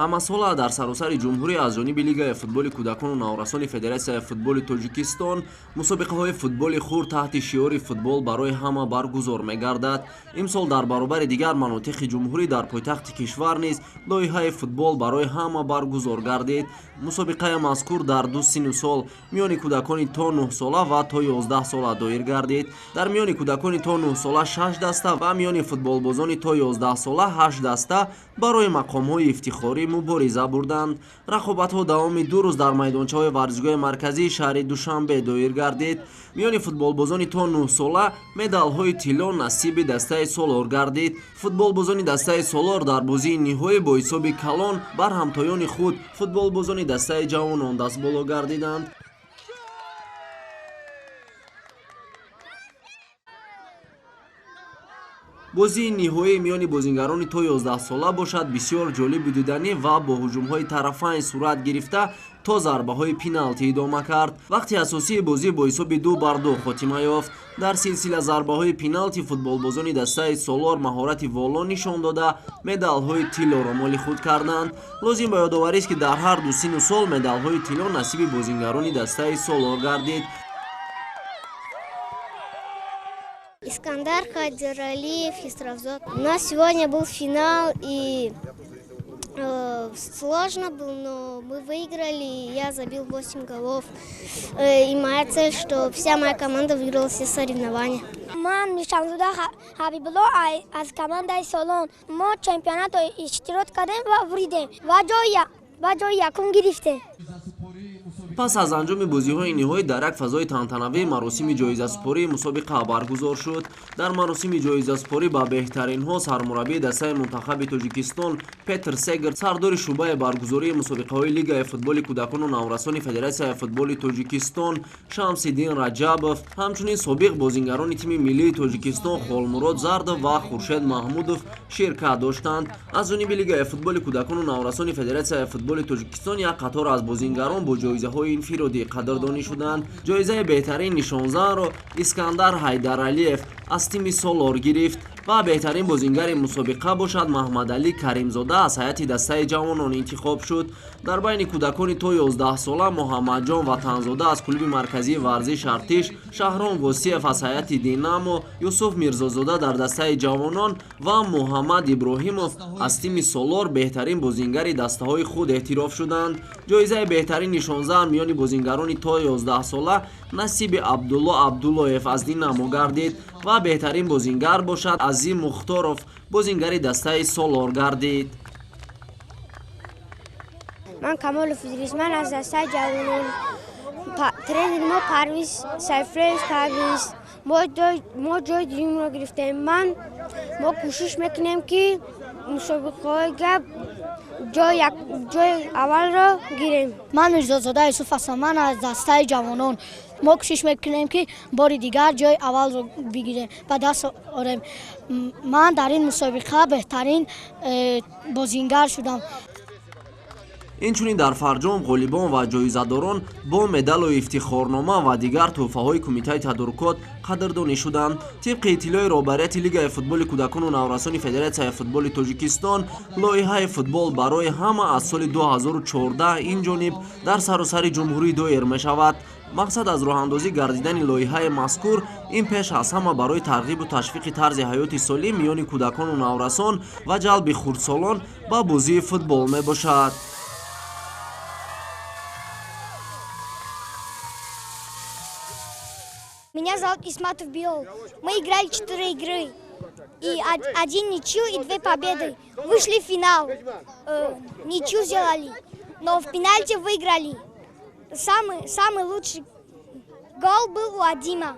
ҳамасола дар саросари ҷумҳурӣ аз ҷониби лигаи футболи кӯдакону наврасони федератсияи футболи тоҷикистон мусобиқаҳои футболи хурд таҳти шиёри футбол барои ҳама баргузор мегардад. имсол дар баробари дигар манотиқи ҷумҳурӣ дар пойтахти кишвар низ лоиҳаи футбол барои ҳама баргузор гардид. мусобиқаи мазкур дар ду сину сол миёни кӯдакони то 9 сола ва то 11 сола доир гардид. дар миёни кӯдакони то 9 сола 6 даста ва миёни футболбозони то 11 сола 8 даста барои мақомҳои ифтихорӣ мубориза бурданд. рақобатҳо давоми 2 рӯз дар майдончаҳои варзишгоҳи марказии шаҳри Душанбе доир гардид. миёни футболбозони то 9 сола медалҳои тилло насиби дастаи Солор гардид. футболбозони дастаи Солор дар бозии ниҳоӣ бо ҳисоби калон бар ҳамтоёни худ футболбозони дастаи ҷавонон дастболо гардиданд. бозии ниҳоӣ миёни бозингарони то 11 сола бошад бисёр ҷолибу диданӣ ва бо ҳуҷумҳои тарафайн сурат гирифта то зарбаҳои пеналтӣ идома кард. вақти асосии бозӣ бо ҳисоби 2-2 хотима ёфт. дар силсила зарбаҳои пеналтӣ футболбозони дастаи Солор маҳорати воло нишон дода медалҳои тиллоро моли худ карданд. лозим ба ёдоварист ки дар ҳар ду сину сол медалҳои тилло насиби бозингарони дастаи Солор гардид. Искандар Кадиралиев, Хисравзот. У нас сегодня был финал, и сложно было, но мы выиграли, и я забил 8 голов. И моя цель, что вся моя команда выиграла все соревнования. Ман Мишамзуда Хабибулло аз командаи Солон. Мо чемпионатро иштирок кардем ва буридем. Ва ҷои якум гирифтем. пас аз анҷоми бозиҳои ниҳоӣ дар як фазои тантанавии маросими ҷоизасупории мусобиқа баргузор шуд. дар маросими ҷоизасупорӣ ба беҳтаринҳо сармураббии дастаи мунтахаби Тоҷикистон Петр Сегер, сардори шуъбаи баргузории мусобиқаҳои лигаи футболи кӯдакону наврасони федератсияи футболи Тоҷикистон Шамсиддин Раҷабов, ҳамчунин собиқ бозингарони тими миллии Тоҷикистон Холмурод Зардов ва Хуршед Маҳмудов ширкат доштанд. аз ҷониби лигаи футболи кӯдакону наврасони федератсияи футболи Тоҷикистон як қатор аз бозингарон бо ҷоизаҳои инфиродӣ қадрдонӣ шуданд. ҷоизаи беҳтарин нишонзанро Искандар Ҳайдаралиев аз тими Солор гирифт ва беҳтарин бозингари мусобиқа бошад Маҳмадалӣ Каримзода аз ҳайати дастаи ҷавонон интихоб шуд. дар байни кӯдакони то 11 сола Муҳаммадҷон Ватанзода аз клуби марказии варзиш Артиш, Шаҳром Восиев аз ҳайати Динамо, Юсуф Мирзозода дар дастаи ҷавонон ва Муҳаммад Иброҳимов аз тими Солор беҳтарин бозингари дастаҳои худ эътироф шуданд. ҷоизаи беҳтарин нишонзан миёни бозингарони то 11 сола насиби Абдулло Абдуллоев аз Динамо гардид ва беҳтарин бозингар бошад Азим Мухторов бозингари дастаи Солор гардид. Ман Камол Физрисман аз дастаи ҷавонон. Тренери мо Парвиз Сайфрез Парвиз. мо ҷои дуюмро гирифтем. мо кӯшиш мекунем ки мусобиқаҳои гап ҷои аввалро гирем. ман Мирзозода Юсуф ҳастам. ман аз дастаи ҷавонон. мо кӯшиш мекунем ки бори дигар ҷои аввалро бигирем ба даст орем. ман дар ин мусобиқа беҳтарин бозингар шудам. инчунин дар фарҷом ғолибон ва ҷоизадорон бо медалу ифтихорнома ва дигар тӯҳфаҳои кумитаи тадорукот қадрдонӣ шуданд. тибқи иттилои роҳбарияти лигаи футболи кӯдакону наврасони федератсияи футболи Тоҷикистон лоиҳаи футбол барои ҳама аз соли 2014 инҷониб дар саросари ҷумҳурӣ доир мешавад. мақсад аз роҳандозӣ гардидани лоиҳаи мазкур ин пеш аз ҳама барои тарғибу ташвиқи тарзи ҳаёти солим миёни кӯдакону наврасон ва ҷалби хурдсолон ба бозии футбол мебошад. Меня зовут Исматов Биол. Мы играли 4 игры. И 1 ничью и 2 победы. Вышли в финал. Ничью сделали. Но в пенальти выиграли. Самый лучший гол был у Адима.